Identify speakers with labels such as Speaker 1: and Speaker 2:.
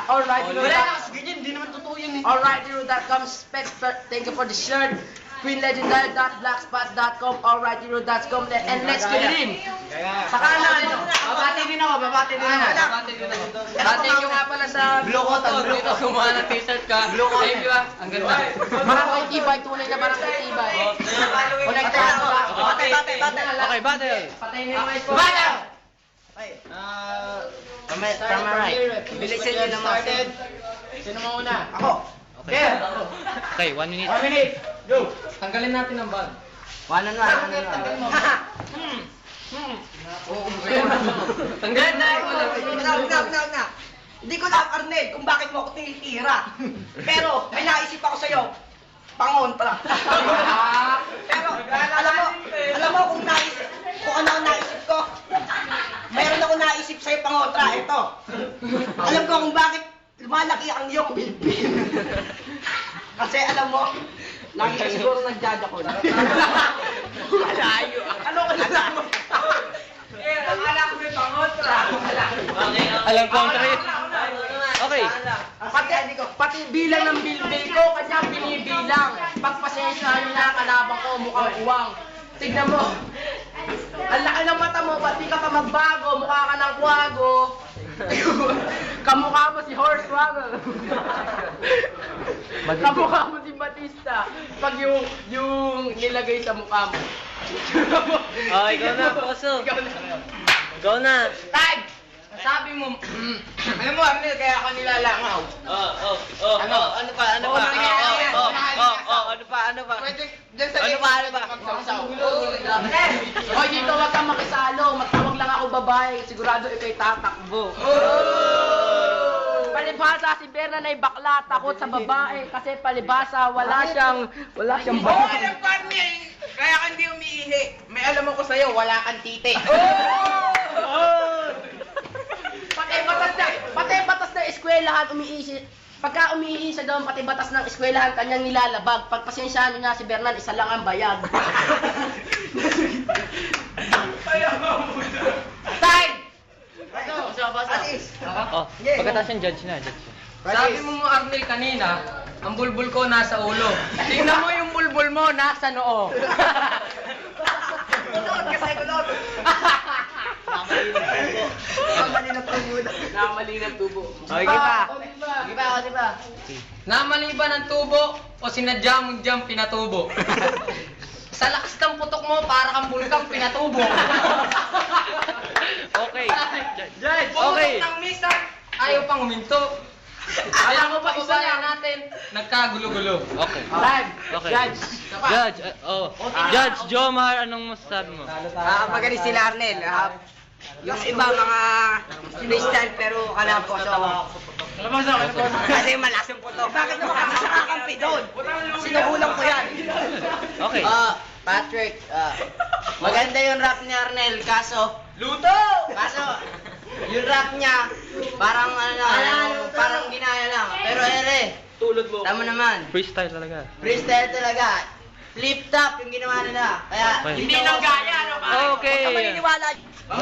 Speaker 1: Alright,
Speaker 2: Wala na kasi ganyan, hindi naman totoo yan eh.
Speaker 1: Alrightyro.com, thank you for the shirt. QueenLegendary.blogspot.com, alrightyro.com, and let's get it in. Saka ano,
Speaker 2: Babati din ako.
Speaker 1: thank you nga pala sa
Speaker 2: Blue Cotton.
Speaker 3: Dito kumuha ng t-shirt ka. Thank you ah. Ang ganda.
Speaker 1: Barangay Tibay, tunay na Barangay Tibay.
Speaker 3: Okay, battle.
Speaker 1: Patayin niyo yung mic ko.
Speaker 2: From my right. Bilisan nyo naman.
Speaker 1: Sino mauna?
Speaker 2: Ako.
Speaker 1: Okay.
Speaker 3: Okay, 1 minute.
Speaker 2: 1 minute. Go.
Speaker 3: Tanggalin natin ang bag.
Speaker 2: One on one.
Speaker 3: Tanggalin na ako.
Speaker 4: Una. Hindi ko na, Arnel, kung bakit mo ako tinitira. Pero, may naisip ako sa'yo. Pangontra. Pero, alam mo kung ano ang naisip ko. Meron ako naisip sa'yo pangontra. Ito. Alam ko kung bakit lumalaki ang iyong bilbil. Kasi alam mo, lagi ka siguro nagjajakol. Malayo. Ano ka na mo? Akala ko may pangontra.
Speaker 3: Alam ko ang trait. Okay.
Speaker 1: Pati bilang ng bilbil ko, kanya binibilang. Pagpasensyahan na kalabang ko, mukhang uwang. Tignan mo. Ang laki ng mata mo, ba't di ka pa magbago? Mukha ka ng kwago. Kamukha mo si Hornswoggle. Kamukha mo si Batista. Pag yung nilagay sa mukha mo.
Speaker 3: Oh, ikaw na, Poso. Ikaw na.
Speaker 1: Tag! Sabi mo, alam mo, Arnel, kaya ako nilalangaw.
Speaker 3: Ano pa? Ano pa?
Speaker 1: Pwede, dyan sa
Speaker 3: Ano pa?
Speaker 1: magsawsaw. Hoy, dito wag kang makisalo. Magtawag lang ako babae. Sigurado ikaw'y tatakbo. Palibhasa si Bernan ay bakla, takot sa babae. Kasi palibhasa, wala siyang babae.
Speaker 4: Alam ko, Arnel, kaya ka hindi umiihi. May alam ako sa'yo, wala kang titi.
Speaker 1: Pati batas na eskwelahan umiihi. Pagka umiihi siya doon, pati batas ng eskwelahan kanyang nilalabag. Pagpasensyahan niyo na si Bernan, isa lang ang bayad. Time!
Speaker 3: Oh, pagkatapos yung judge na.
Speaker 1: Sabi mo Arnel kanina, ang bulbul ko nasa ulo. Tingnan mo yung bulbul mo nasa noo.
Speaker 4: Kulot.
Speaker 1: Namali ng tubo.
Speaker 3: Okay pa.
Speaker 1: Di ba? Namali ba ng tubo o sinadya mo diyang pinatubo? Sa lakas ng putok mo, para kang bulkang pinatubo.
Speaker 3: Okay.
Speaker 1: Judge!
Speaker 3: Okay.
Speaker 1: Pumutok ng misa, ayaw pang huminto. Alam mo pa, isa lang natin, nagkagulo-gulo.
Speaker 3: Okay.
Speaker 1: Time!
Speaker 3: Okay.
Speaker 1: Judge!
Speaker 3: Judge, Judge Jomar, anong masasabi mo?
Speaker 4: Magaling sila, Arnel. Yung iba, mga freestyle, pero kalaposo. Kasi malakas yung putok. Bakit naman kasi siya kakampi doon? Sinuhulang ko yan.
Speaker 3: Okay.
Speaker 2: Patrick, maganda yung rap ni Arnel, kaso yung rap niya, parang parang ginaya lang. Pero tulad mo. Tama naman.
Speaker 3: Freestyle talaga.
Speaker 2: Freestyle talaga. Flip top yung ginawa nila. Kaya
Speaker 3: Okay.
Speaker 1: Hindi nang gaya, ano ba?
Speaker 3: Okay.
Speaker 4: naniniwala.